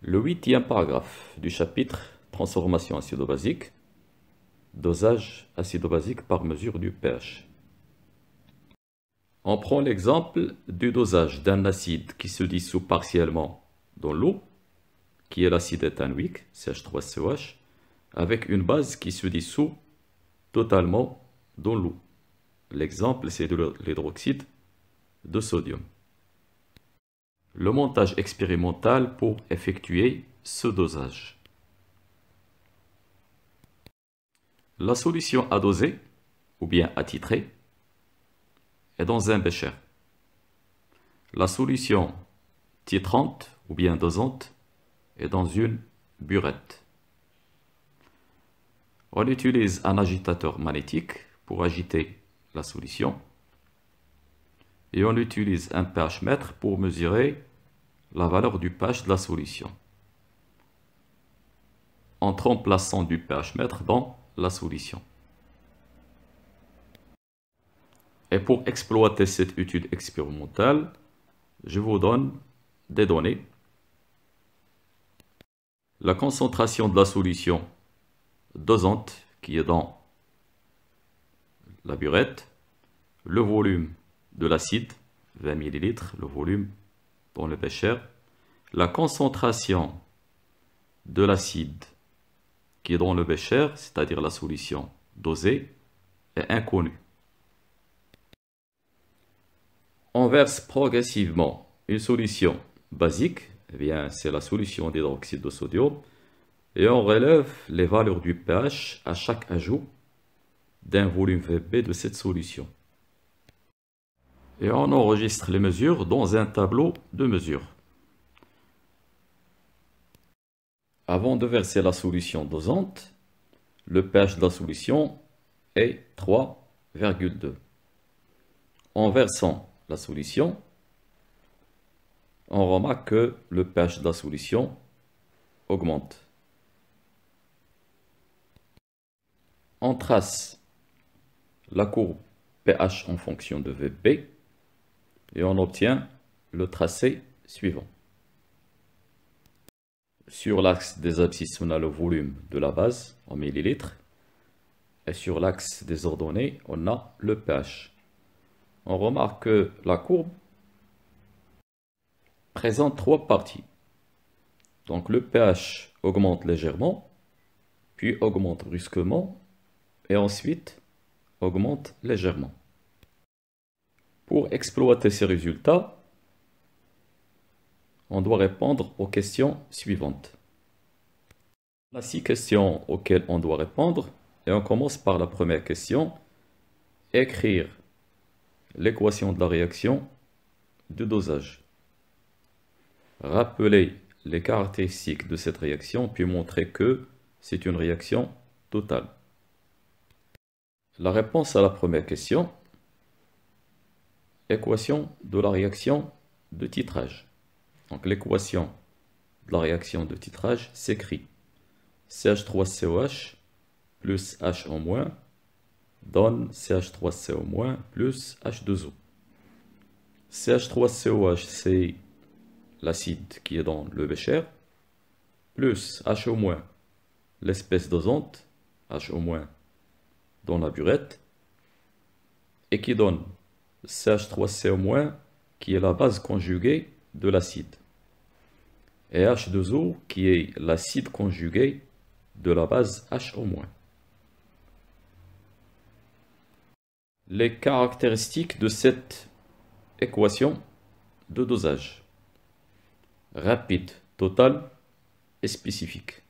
Le 8e paragraphe du chapitre Transformation acido-basique, dosage acido-basique par mesure du pH. On prend l'exemple du dosage d'un acide qui se dissout partiellement dans l'eau, qui est l'acide éthanoïque, CH3COH, avec une base qui se dissout totalement dans l'eau. L'exemple, c'est de l'hydroxyde de sodium. Le montage expérimental pour effectuer ce dosage. La solution à doser, ou bien à titrer, est dans un bécher. La solution titrante, ou bien dosante, est dans une burette. On utilise un agitateur magnétique pour agiter la solution. Et on utilise un pH mètre pour mesurer la valeur du pH de la solution, en remplaçant du pH mètre dans la solution. Et pour exploiter cette étude expérimentale, je vous donne des données. La concentration de la solution dosante qui est dans la burette, le volume de l'acide, 20 ml, le volume dans le bécher, la concentration de l'acide qui est dans le bécher, c'est-à-dire la solution dosée, est inconnue. On verse progressivement une solution basique, eh bien c'est la solution d'hydroxyde de sodium, et on relève les valeurs du pH à chaque ajout d'un volume VB de cette solution. Et on enregistre les mesures dans un tableau de mesure. Avant de verser la solution dosante, le pH de la solution est 3,2. En versant la solution, on remarque que le pH de la solution augmente. On trace la courbe pH en fonction de VB et on obtient le tracé suivant. Sur l'axe des abscisses, on a le volume de la base en millilitres. Et sur l'axe des ordonnées, on a le pH. On remarque que la courbe présente trois parties. Donc le pH augmente légèrement, puis augmente brusquement, et ensuite augmente légèrement. Pour exploiter ces résultats, on doit répondre aux questions suivantes. Il y a 6 questions auxquelles on doit répondre, et on commence par la première question. Écrire l'équation de la réaction de dosage. Rappeler les caractéristiques de cette réaction, puis montrer que c'est une réaction totale. La réponse à la première question. Équation de la réaction de titrage. Donc l'équation de la réaction de titrage s'écrit CH3COH plus H en moins donne CH3CO- plus H2O. CH3COH, c'est l'acide qui est dans le bécher, plus H-, l'espèce dosante, H- dans la burette, et qui donne CH3CO- qui est la base conjuguée de l'acide, et H2O qui est l'acide conjugué de la base H-. Les caractéristiques de cette équation de dosage. Rapide, total et spécifique.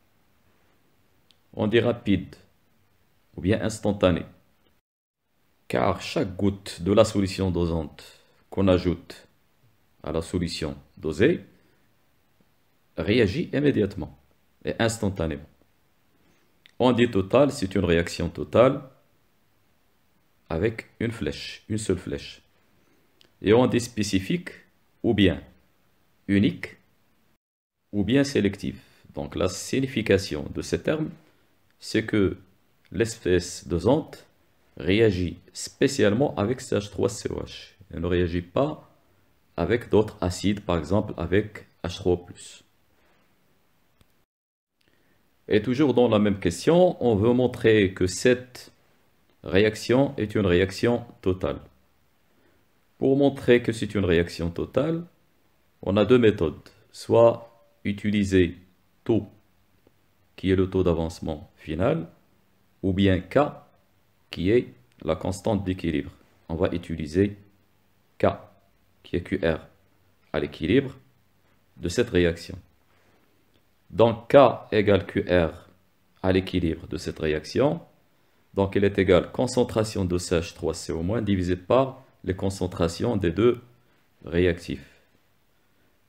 On dit rapide ou bien instantané, car chaque goutte de la solution dosante qu'on ajoute à la solution dosée réagit immédiatement et instantanément. On dit total, c'est une réaction totale avec une flèche, une seule flèche. Et on dit spécifique ou bien unique ou bien sélective. Donc la signification de ces termes, c'est que l'espèce dosante réagit spécialement avec CH3COH. Elle ne réagit pas avec d'autres acides, par exemple avec H3O+. Et toujours dans la même question, on veut montrer que cette réaction est une réaction totale. Pour montrer que c'est une réaction totale, on a deux méthodes. Soit utiliser taux, qui est le taux d'avancement final, ou bien K, qui est la constante d'équilibre. On va utiliser K, qui est QR, à l'équilibre de cette réaction. Donc K égale QR à l'équilibre de cette réaction. Donc il est égal concentration de CH3CO- divisé par les concentrations des deux réactifs.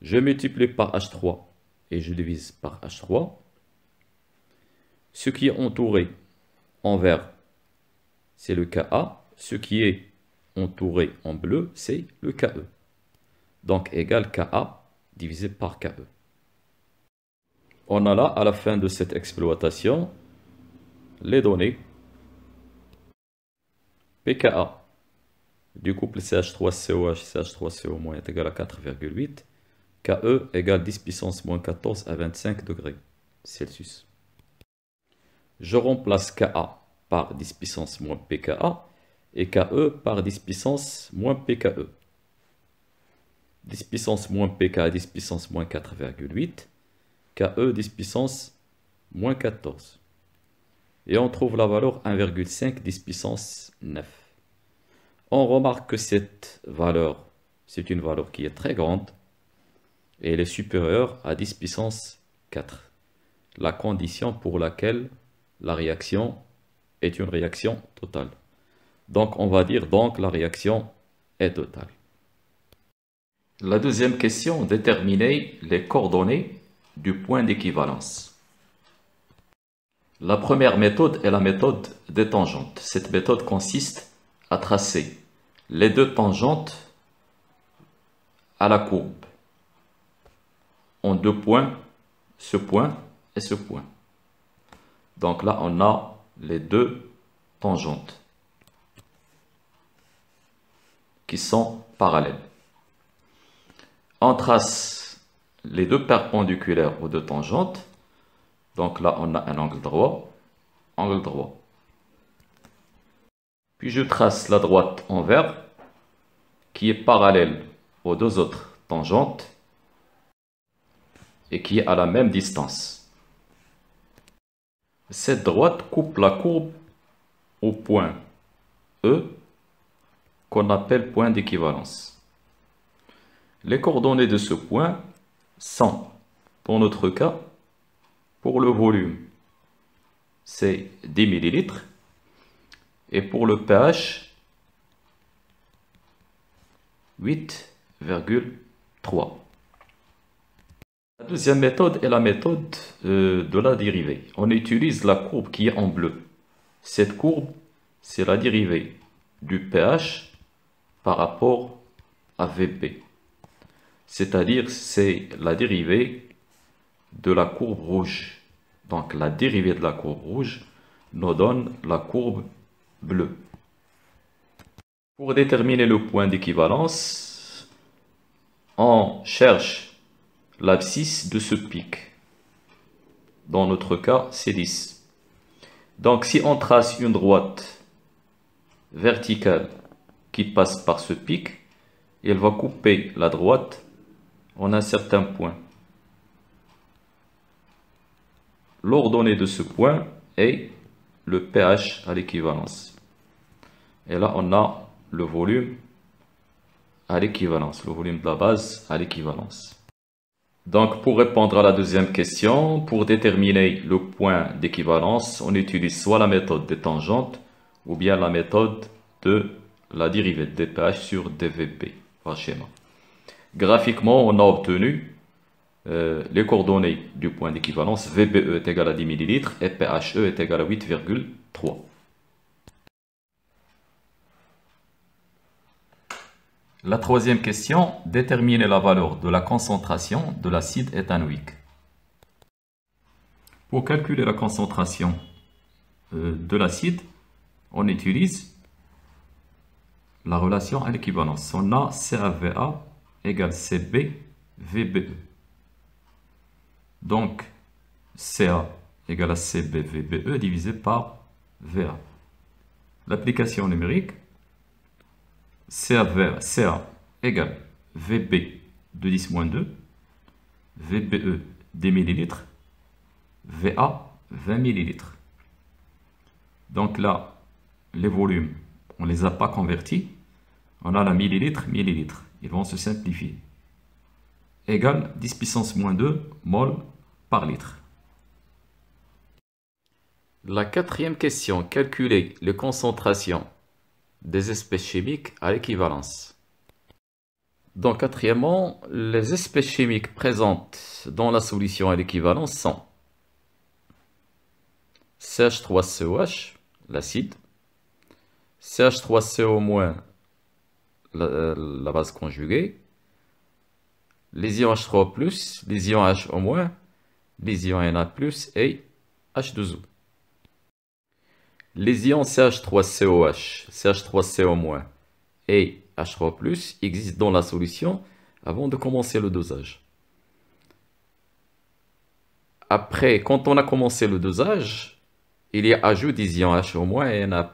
Je multiplie par H3 et je divise par H3. Ce qui est entouré en vert, c'est le Ka. Ce qui est entouré en bleu, c'est le Ke. Donc égal Ka divisé par Ke. On a là, à la fin de cette exploitation, les données pKa du couple CH3COH CH3CO- est égal à 4,8. Ke égale 10 puissance moins 14 à 25 degrés Celsius. Je remplace Ka par 10 puissance moins pKa et Ke par 10 puissance moins pKe. 10 puissance moins pK 10 puissance moins 4,8. Ke 10 puissance moins 14. Et on trouve la valeur 1,5 10 puissance 9. On remarque que cette valeur, c'est une valeur qui est très grande et elle est supérieure à 10 puissance 4. La condition pour laquelle la réaction est une réaction totale. Donc on va dire donc la réaction est totale. La deuxième question, déterminer les coordonnées du point d'équivalence. La première méthode est la méthode des tangentes. Cette méthode consiste à tracer les deux tangentes à la courbe en deux points, ce point et ce point. Donc là, on a les deux tangentes qui sont parallèles. On trace les deux perpendiculaires aux deux tangentes. Donc là, on a un angle droit. Puis je trace la droite en vert qui est parallèle aux deux autres tangentes et qui est à la même distance. Cette droite coupe la courbe au point E qu'on appelle point d'équivalence. Les coordonnées de ce point sont, dans notre cas, pour le volume, c'est 10 ml et pour le pH, 8,3. La deuxième méthode est la méthode de la dérivée. On utilise la courbe qui est en bleu. Cette courbe, c'est la dérivée du pH par rapport à VB. C'est-à-dire, c'est la dérivée de la courbe rouge. Donc, la dérivée de la courbe rouge nous donne la courbe bleue. Pour déterminer le point d'équivalence, on cherche l'abscisse de ce pic. Dans notre cas, c'est 10. Donc, si on trace une droite verticale qui passe par ce pic, elle va couper la droite en un certain point. L'ordonnée de ce point est le pH à l'équivalence. Et là, on a le volume à l'équivalence, le volume de la base à l'équivalence. Donc, pour répondre à la deuxième question, pour déterminer le point d'équivalence, on utilise soit la méthode des tangentes ou bien la méthode de la dérivée de dPH sur dVP par schéma. Graphiquement, on a obtenu les coordonnées du point d'équivalence. VBE est égal à 10 ml et PHE est égal à 8,3. La troisième question, déterminer la valeur de la concentration de l'acide éthanoïque. Pour calculer la concentration de l'acide, on utilise la relation à l'équivalence. On a CaVa égale CB VBE. Donc, Ca égale à CB VBE divisé par VA. L'application numérique, CA égale VB de 10-2, VBE 10 millilitres, VA 20 millilitres. Donc là, les volumes, on ne les a pas convertis. On a la millilitre. Ils vont se simplifier. Égale 10 puissance moins 2 mol par litre. La quatrième question, calculer les concentrations des espèces chimiques à l'équivalence. Donc, quatrièmement, les espèces chimiques présentes dans la solution à l'équivalence sont CH3COH, l'acide, CH3CO-, la base conjuguée, les ions H3+, les ions HO-, les ions Na+, et H2O. Les ions CH3COH, CH3CO- et H3+, existent dans la solution avant de commencer le dosage. Après, quand on a commencé le dosage, il y a ajout des ions HO- et Na+.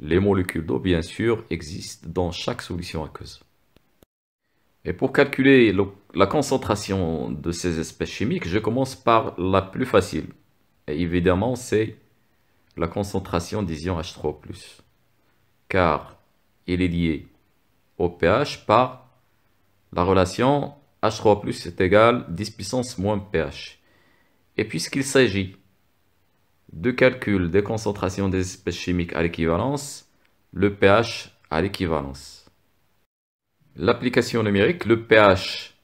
Les molécules d'eau, bien sûr, existent dans chaque solution aqueuse. Et pour calculer la concentration de ces espèces chimiques, je commence par la plus facile. Et évidemment, c'est la concentration des ions H3+, car il est lié au pH par la relation H3+ est égal 10 puissance moins pH. Et puisqu'il s'agit de calcul des concentrations des espèces chimiques à l'équivalence, le pH à l'équivalence. L'application numérique, le pH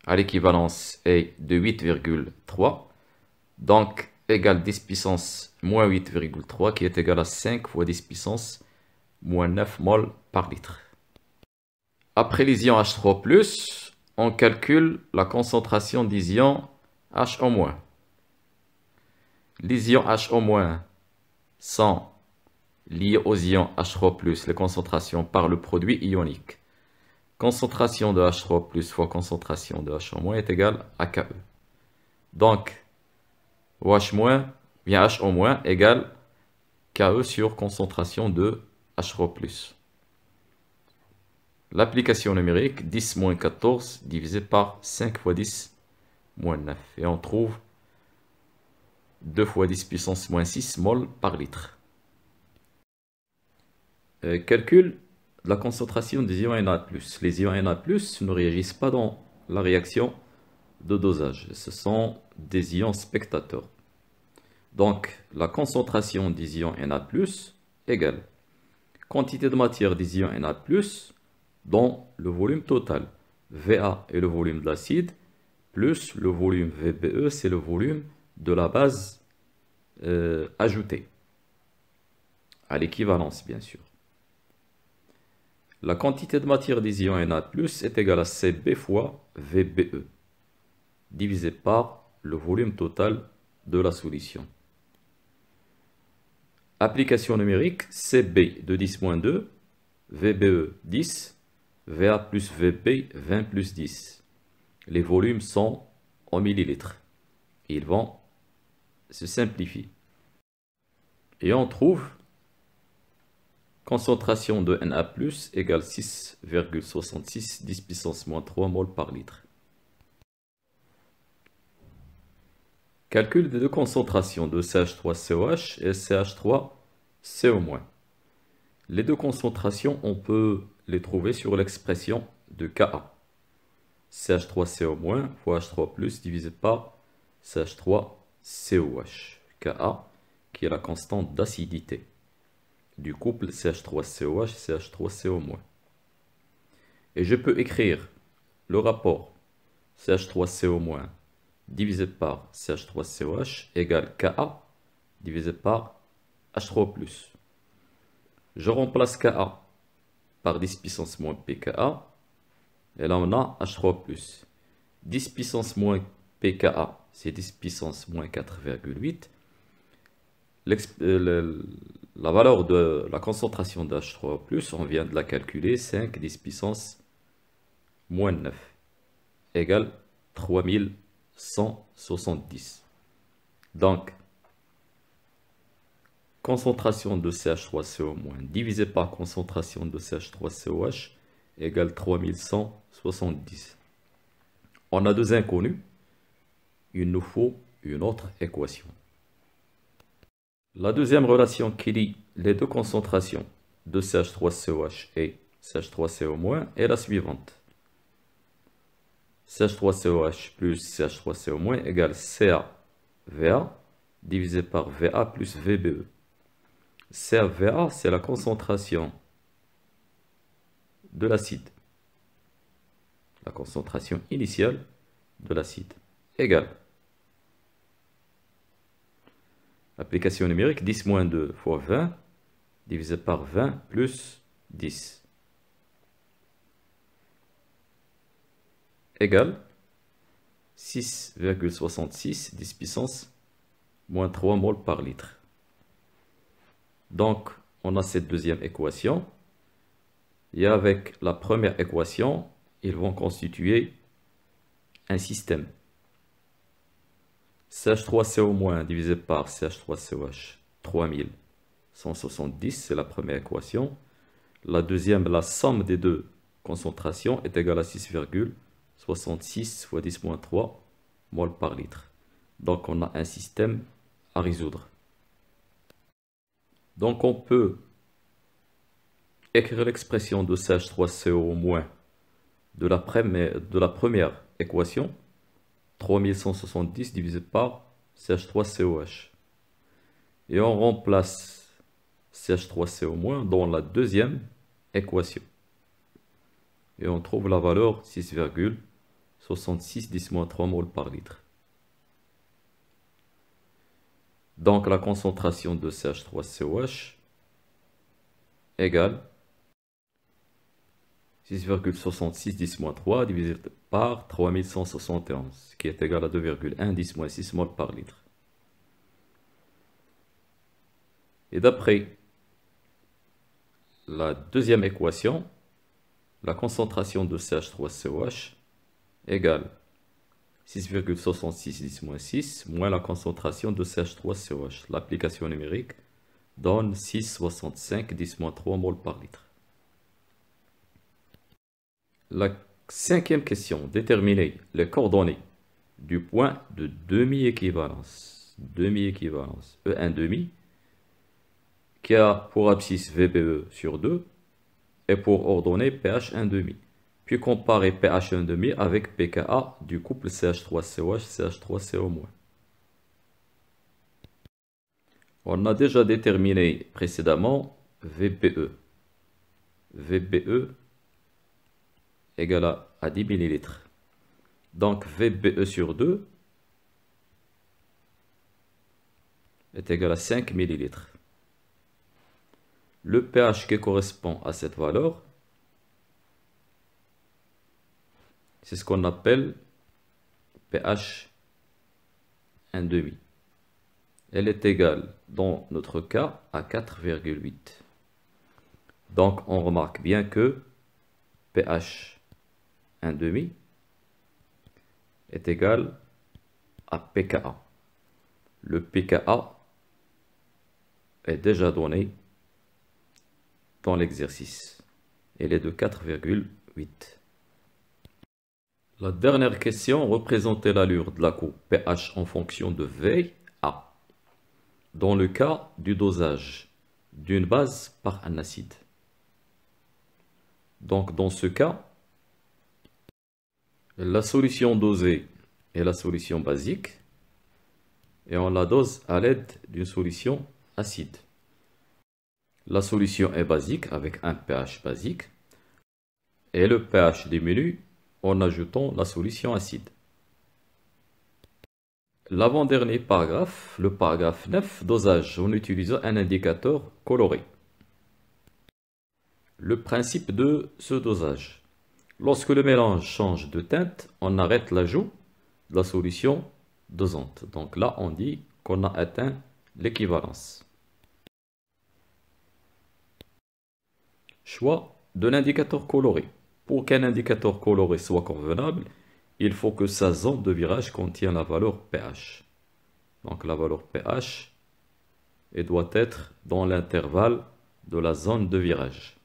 à l'équivalence est de 8,3, donc égale 10 puissance moins 8,3 qui est égal à 5 fois 10 puissance moins 9 mol par litre. Après les ions H3+, on calcule la concentration des ions HO-. Les ions HO- sont liés aux ions H3+, les concentrations par le produit ionique. Concentration de H3+ fois concentration de HO- est égale à KE. Donc, OH- bien HO- égale KE sur concentration de H3+. L'application numérique 10 moins 14 divisé par 5 fois 10 moins 9. Et on trouve 2 fois 10 puissance moins 6 mol par litre. Calcul de la concentration des ions Na+. Les ions Na+, ne réagissent pas dans la réaction de dosage. Ce sont des ions spectateurs. Donc, la concentration des ions Na+, égale quantité de matière des ions Na+, dans le volume total. Va est le volume de l'acide, plus le volume VBE, c'est le volume de la base ajoutée. À l'équivalence, bien sûr. La quantité de matière des ions Na+, est égale à CB fois VBE, divisé par le volume total de la solution. Application numérique, CB de 10-2, VBE 10, VA plus VB 20 plus 10. Les volumes sont en millilitres. Ils vont se simplifier. Et on trouve concentration de Na+, égale 6,66 10 puissance moins 3 mol par litre. Calcul des deux concentrations de CH3COH et CH3CO-. Les deux concentrations, on peut les trouver sur l'expression de Ka. CH3CO- fois H3+, divisé par CH3COH. Ka, qui est la constante d'acidité du couple CH3COH et CH3CO-. Et je peux écrire le rapport CH3CO- divisé par CH3COH égale Ka divisé par H3+. Je remplace Ka par 10 puissance moins pKa. Et là, on a H3+. 10 puissance moins pKa, c'est 10 puissance moins 4,8. La valeur de la concentration de H3+, on vient de la calculer, 5 10 puissance moins 9 égale 3170. Donc, concentration de CH3CO- divisé par concentration de CH3COH égale 3170. On a deux inconnus. Il nous faut une autre équation. La deuxième relation qui lie les deux concentrations de CH3COH et CH3CO- est la suivante. CH3COH plus CH3CO- égale CaVa divisé par Va plus VBE. CaVa, c'est la concentration de l'acide. La concentration initiale de l'acide. Égale. Application numérique, 10 moins 2 fois 20, divisé par 20 plus 10. Égale 6,66, 10 puissance, moins 3 moles par litre. Donc, on a cette deuxième équation. Et avec la première équation, ils vont constituer un système. CH3CO- divisé par CH3COH, 3170, c'est la première équation. La deuxième, la somme des deux concentrations est égale à 6,66 fois 10 moins 3 moles par litre. Donc on a un système à résoudre. Donc on peut écrire l'expression de CH3CO- de la première équation, 3170 divisé par CH3COH. Et on remplace CH3CO- dans la deuxième équation. Et on trouve la valeur 6,66 10 moins 3 moles par litre. Donc la concentration de CH3COH égale 6,66 10 moins 3 divisé par 3171, qui est égal à 2,1 10 moins 6 moles par litre. Et d'après la deuxième équation, la concentration de CH3COH égale 6,66 10 moins 6 moins la concentration de CH3COH. L'application numérique donne 6,65 10 moins 3 moles par litre. La cinquième question, déterminer les coordonnées du point de demi-équivalence. Demi-équivalence, E1,5, qui a pour abscisse VBE sur 2 et pour ordonnée pH 1,5. Puis comparer pH 1,5 avec pKa du couple CH3COH CH3CO-. On a déjà déterminé précédemment VBE. VBE égale à 10 ml. Donc VBE sur 2 est égal à 5 ml. Le pH qui correspond à cette valeur, c'est ce qu'on appelle pH 1,5. Elle est égale, dans notre cas, à 4,8. Donc on remarque bien que pH 1,5 est égal à pKa. Le pKa est déjà donné dans l'exercice. Elle est de 4,8. La dernière question, représenter l'allure de la courbe pH en fonction de VA dans le cas du dosage d'une base par un acide. Donc dans ce cas, la solution dosée est la solution basique et on la dose à l'aide d'une solution acide. La solution est basique avec un pH basique et le pH diminue en ajoutant la solution acide. L'avant-dernier paragraphe, le paragraphe 9, dosage en utilisant un indicateur coloré. Le principe de ce dosage. Lorsque le mélange change de teinte, on arrête l'ajout de la solution dosante. Donc là, on dit qu'on a atteint l'équivalence. Choix de l'indicateur coloré. Pour qu'un indicateur coloré soit convenable, il faut que sa zone de virage contienne la valeur pH. Donc la valeur pH, elle doit être dans l'intervalle de la zone de virage.